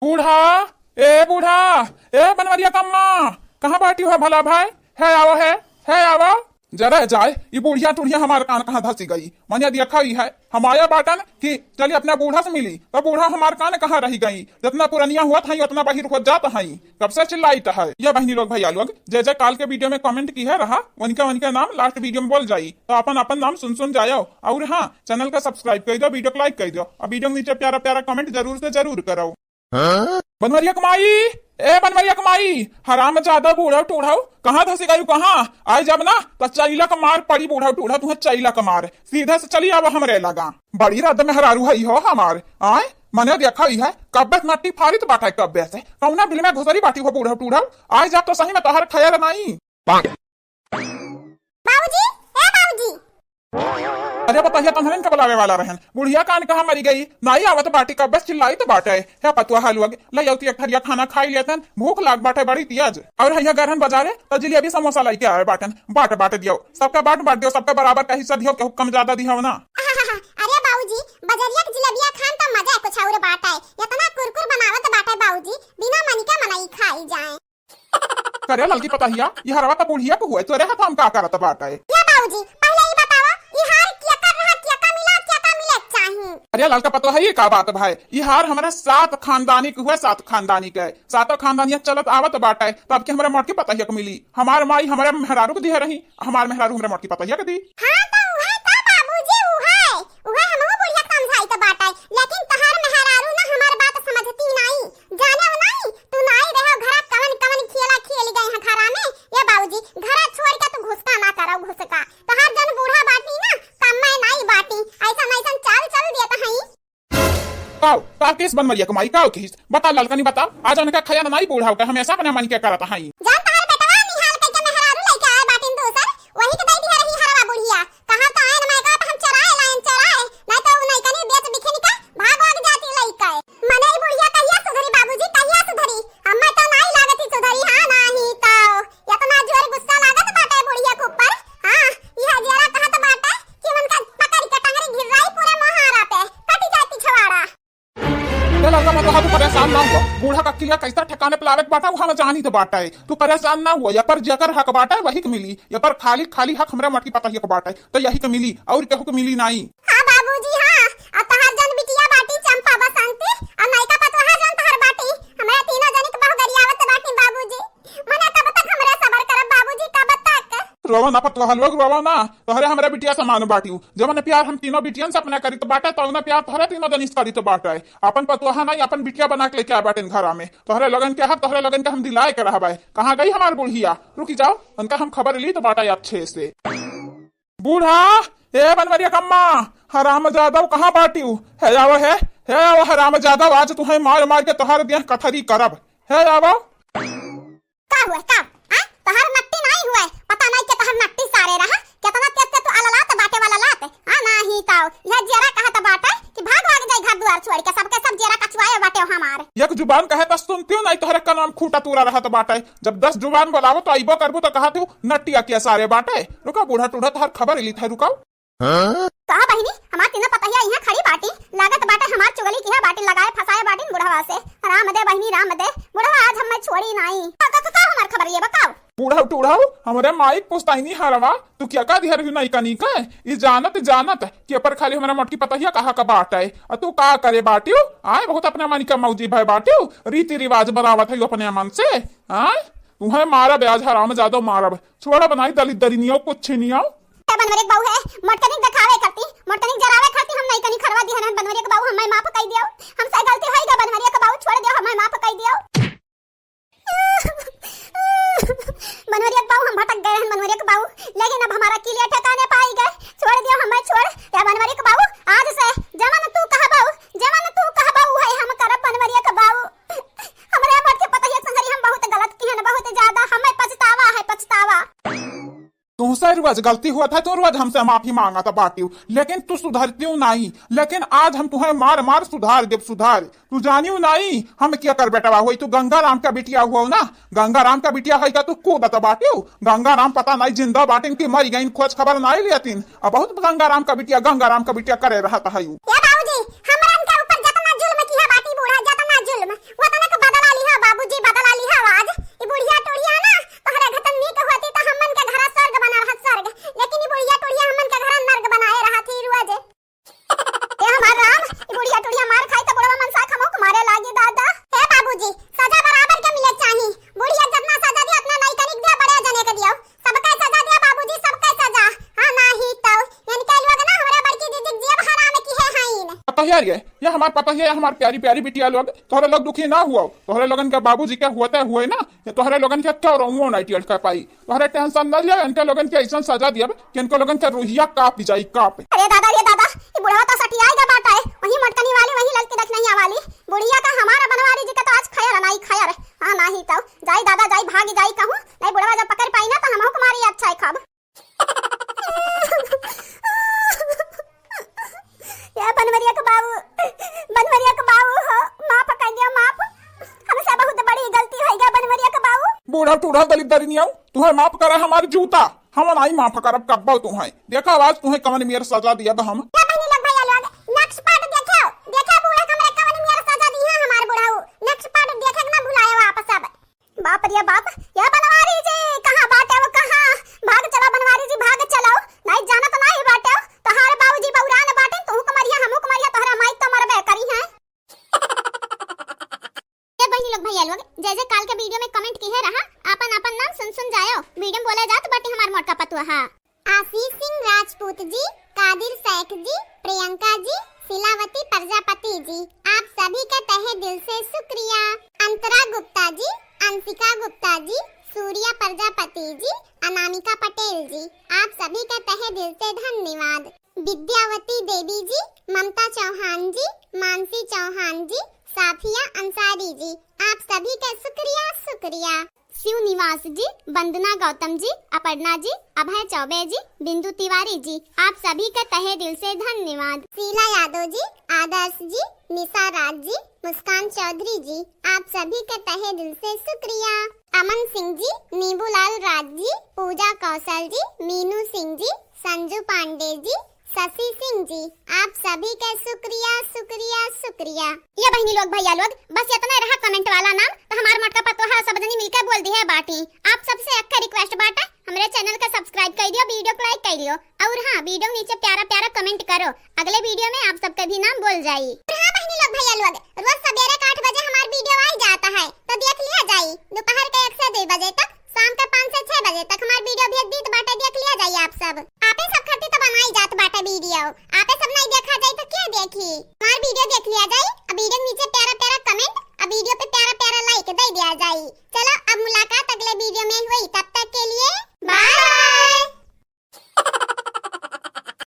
बूढ़ा ए बूढ़ा ए बनवरिया कम्मा कहाँ बैठी हो भला भाई है आवो जरा जाए ये बुढ़िया टूढ़िया हमारे कान कहाँ धसी गई मैंने देखा ही है हमारे बाटन कि चलिए अपना बूढ़ा से मिली तो बूढ़ा हमारे कान कहाँ रही गई जितना पुरानिया हुआ था उतना बाहर हो जाता है कब से चिल्लाई है ये बहनी लोग भैया लोग जय जय काल के वीडियो में कमेंट की है रहा उनका नाम लास्ट वीडियो में बोल जाई तो अपन नाम सुन जाओ और हाँ चैनल का सब्सक्राइब कर दो वीडियो को लाइक कर दो और वीडियो के नीचे प्यारा प्यारा कमेंट जरूर से जरूर करो। बनवरिया कमाई ए बनवरिया कमाई हराम ज्यादा बूढ़ा टूढ़ा कहाँ धसी गयू कहाँ आए जब ना तो चैला का मार पड़ी बूढ़ा टूढ़ा तुम्हें चैला का मार सीधा से चली अब हमरे लगा बड़ी रद में हरारू है हो हमार आए मैंने देखा ही है कब्बे मट्टी फाड़ी तो बाटा कब्बे से कौना बिल में घुसरी बाटी हो बूढ़ा टूढ़ा आए जब तो सही में तोहर खैर नहीं बाबूजी ए बाबूजी अरे बताइए तुम्हारे का बुलावे वाला रहन बुढ़िया कान कहाँ मरी गई नहीं आवत बाटी का बस चिल्लाई तो बाटे है पतुआ हलवा लौती एक थरिया खाना खाई लेतन भूख लाग बाटे बड़ी तेज और हैया गरहन बाजारे तो जलेबी समोसा लेके आए बाटन बाट दियो सबका बाट दियो सबका बराबर का हिस्सा दियो कम ज्यादा दियो ना। अरे बाबूजी बजरिया के जलेबिया खान तो मजा है कुछ और बात है इतना कुरकुर बनावत बाटे बाबूजी बिना मन का मनाई खाई जाए करे ललकी पताहिया ये हरवा तो बुढ़िया को हुए तोरे हाथ हम का करत बाटे या बाबूजी पहले ही बताओ ये हार क्या कर रहा क्या का मिले चाहिए। अरे लाल का पता है ये का बात भाई ये हार हमारा 7 खानदानी के हुए 7 खानदानी के 7 खानदानिया चलत आवत बाटे तब के हमारे मोट की पता है मिली हमार माई हमारे मेहरारू को दी रही हमार मेहरारू हमारे मोट की पता है दी। हां तो उहे तो बाबूजी उहे हमहु बुढ़िया समझाई तो बाटे लेकिन तहार मेहरारू ना हमार बात समझती नहीं जाने नहीं तू नहीं रहो घर कवन खेला खेल गए हैं घरा में ये बाबूजी घर छोड़ के तू घुसका ना करो घुसका तहार जन बूढ़ा बाटी ना कम में नहीं बाटी ऐसा चाल देता है का किस बनवरिया कमाई का किस बता ललकनी बता आज उनका खया नहीं बूढ़ा होकर हमेशा अपने मन के करता है जान तहार बेटवा निहाल कह के मेहरारू लेके आए बाटिन दोसर वही के दई दी रही हरवा बुढ़िया कहां तो आए ना मैं हम चराए नहीं तो नहीं कनी बेच बिखे निका भाग जाती लइका मने ई बुढ़िया कहिया सुधरी बाबूजी कहिया सुधरी हम्मे तो नहीं लागती सुधरी हां नहीं तो इतना जोर गुस्सा लागत बाटे बुढ़िया के ऊपर हां ई हजारा कहत बाटे कि उनका पकड़ के टंगरी घिराई पूरे मोहारा पे कटी जाती छवाड़ा लड़का मैं तो परेशान ना हो बूढ़ा का किला कैसा ठिकाने पे लावे बाटा वहां जानी तो बाटा है तू परेशान ना हो या पर जकर हक बाटा है वही के मिली या पर खाली हक हमरा मटकी पता है को बाटा है तो यही के मिली और केहू के मिली नहीं। हां बाबूजी हां आ तहार जन बिटिया बाटी चंपा बसंती आ नैका पतवा जन तहार बाटी हमरा तीनों जनी के बहु गरियावत बाटी बाबूजी मने तब तक हमरा सबर करब बाबूजी तब तक रोवा ना पतवा लोग रोवा ना तोहरे हमरा बिटिया समान बाटी जब ने प्यार हम तीनों बिटियन से अपना करी तो बाटा तो ना प्यार तोहरे तीनों जन करी तो बाटा है अपन पतवा नहीं अपन बिटिया बना के लेके आ बाटे घर में तोहरे लगन के हक तोहरे लगन के हम दिलाए के रहबे कहां गई हमार बुढ़िया रुकी जाओ उनका हम खबर ली तो बाटा अच्छे से। बूढ़ा ए बनवरिया कम्मा हराम जादव कहाँ बाटी है आवो हराम जादव आज तुम्हें मार मार के तोहर देह कथरी करब है आवो का हुआ का हां तहार नट्टी नहीं हुआ पता नहीं के तहार नट्टी सारे रहा कितना तेज से तू अललात बाटे वाला लात हां नहीं तो यह जरा कहत बाटे कि भाग जाए घर द्वार छोड़ के सबके सब जरा कचवाए बाटे हमार एक जुबान कहे तो सुनती हूँ नहीं तोहरे का नाम खूटा तूरा रहा तो बाटे जब 10 जुबान बोलावो तो आइबो करबो तो कहा तू नट्टिया के सारे बाटे रुका बूढ़ा टूढ़ा तोहर खबर ली था रुकाओ कहा बहिनी हमार तीनों पतहिया यहाँ खड़ी बाटी लागत बाटे हमार चुगली की है बाटी लगाए फसाए बाटी बुढ़वा से राम दे बहिनी राम दे बुढ़वा आज हमें छोड़ी नहीं का हमार खबर ये बताओ बूढ़ा टूढ़ा हमरे माइक पुछताई नहीं हरवा तू क्या का दिहर नहीं कनी का ई जानत कि पर खाली हमरा मटकी पतहिया कहा का बाट है और तू का करे बाटियो आए बहुत अपने मन का मौजी भाई बाटियो रीति रिवाज बनावत है अपने मन से आए तुम्हें मारा ब्याज हराम ज्यादा मारब छोड़ा बनाई दलित दरिनियो कुछ नहीं बनवरे के बाऊ है मोटकनिक दिखावे करती मोटकनिक जरावे करती हम नहीं कनी खरवा दी हनन बनवरे के बाऊ हमें माफ कई दियो हमसे गलती होई गा बनवरे के बाऊ छोड़ दियो हमें माफ कई दियो बनवरे के बाऊ हम भटक गए हैं बनवरे के बाऊ लेकिन अब हमारा किलिया ठिकाने पाई गए छोड़ दियो हमें छोड़ या बनवरे के बाऊ आज से जवन तू कह बाऊ है हम करब बनवरे के बाऊ हमरे मट के पता है संगरी हम बहुत गलत की है बहुत ज्यादा हमें पछतावा तुमसे रोज गलती हुआ था तो रोज हमसे माफी मांगा था बाटी लेकिन तू सुधरती नहीं लेकिन आज हम तुम्हें मार मार सुधार देव सुधार तू जानियो नहीं हम क्या कर बेटा हुई तू गंगा राम का बिटिया हुआ ना गंगा राम का बिटिया है क्या तू कूद बाटी गंगा राम पता नहीं जिंदा बाटिन की मर गई खोज खबर नहीं लियातीन अब बहुत गंगा राम का बिटिया करे रहा था। बाबूजी हमरा के ऊपर जितना जुल्म किया बाटी बूढ़ा जितना जुल्म ये हमारे पता है, हमारे प्यारी प्यारी बिटिया लोग, तोहरे लोग दुखी ना हुआ, तोहरे लोगन के बाबूजी के होते हुए ना, ये तोहरे लोगन के क्यों रहूं नहीं टियल कर पाई, तोहरे टेंशन न लिया, इनके लोगन के ऐसा सजा दिया कि इनको लोगन के रूहिया काप जाई काप। अरे दादा ये बुढ़वा तो सटियाई का बात है, वही मटकनी वाली वही लड़की देख नहीं वाली, बुढ़िया का हमारा बनवारी जी का तो आज खैर नहीं खैर, हां नहीं तो जाई दादा जाई भाग जाई कहूं, नहीं बुढ़वा जब पकड़ पाई ना तो हमहु कुमारी अच्छा है खब। ये बनवरिया का बाबू हो, माफ कर दिया माफ, हमसे बहुत बड़ी गलती हो गया बनवरिया का बाबू। बूढ़ा टूढ़ा दलित नहीं आऊ, तुम्हें माफ करा हमारे जूता, हम नहीं माफ करब कब्बो तुम्हें, देखा आवाज तुम्हें कवन मेयर सजा दिया हम। नेक्स्ट पार्ट देखा बूढ़ा कमरे कवन मेयर सजा दी है हमारे बुढ़ाऊ, नेक्स्ट पार्ट देखे ना भुलाए वापस अब। बाप रे बाप, ये बनवारी जी कहां बाटे वो कहां, भाग चला बनवारी जी भाग चलो, नहीं जाना तो नहीं बाटे, तोहारे बाबूजी बौरा न बाटे, तू कुमरिया हमहु कुमरिया, तोहरा माई तो मरबे करी है। ये बहनी लोग भैया लोग जैसे काल के वीडियो में कमेंट की है रहा, अपन नाम सुन जायो, वीडियो में बोला जात बाटे हमार मोटका पतुआ हां। आशीष सिंह राजपूत जी, कादिर शेख जी, प्रियंका जी, शिलावती प्रजापति जी, आप सभी का तहे दिल से शुक्रिया। अंतरा गुप्ता जी, अंशिका गुप्ता जी, सूर्या प्रजापति जी, अनामिका पटेल जी, आप सभी का तहे दिल से धन्यवाद। विद्यावती देवी जी, ममता चौहान जी, मानसी चौहान जी, साफिया अंसारी जी, आप सभी का शुक्रिया। शिव निवास जी, वंदना गौतम जी, अपर्णा जी, अभय चौबे जी, बिंदु तिवारी जी, आप सभी का तहे दिल से धन्यवाद। शीला यादव जी, आदर्श जी, निशा राज जी, मुस्कान चौधरी जी, आप सभी का तहे दिल से शुक्रिया। अमन सिंह जी, नीबूलाल राज जी, पूजा कौशल जी, मीनू सिंह जी, संजू पांडे जी, शशि सिंह जी, आप सभी का शुक्रिया। ये बहनी लोग भैया लोग बस इतना रहा कमेंट वाला नाम, तो हमार मोटका पतोहा सब जनी मिलकर बोल दी है बाटी। आप सबसे अक्का रिक्वेस्ट बाटा, हमारे चैनल का सब्सक्राइब कर दियो, वीडियो को लाइक कर दियो, और हाँ वीडियो नीचे प्यारा कमेंट करो, अगले वीडियो में आप सबका भी नाम बोल जाई। हाँ बहनी लोग भैया लोग रोज सवेरे 8 बजे हमारा वीडियो आ जाता है, तो देख लिया जाई, दोपहर के 1 से 2 बजे तक, शाम के 5 से 6 बजे तक हमारा वीडियो भेज दी बाटा, देख लिया जाइए आप सब। आपे सब खाती तो बनाई जात बाटा वीडियो, आपे सब नहीं देखा जाए तो क्या देखी, हमारा वीडियो देख लिया जाए, अब वीडियो नीचे प्यारा कमेंट, अब वीडियो पे प्यारा लाइक दे दिया जाए। चलो अब मुलाकात अगले वीडियो में हुई, तब तक के लिए बाय।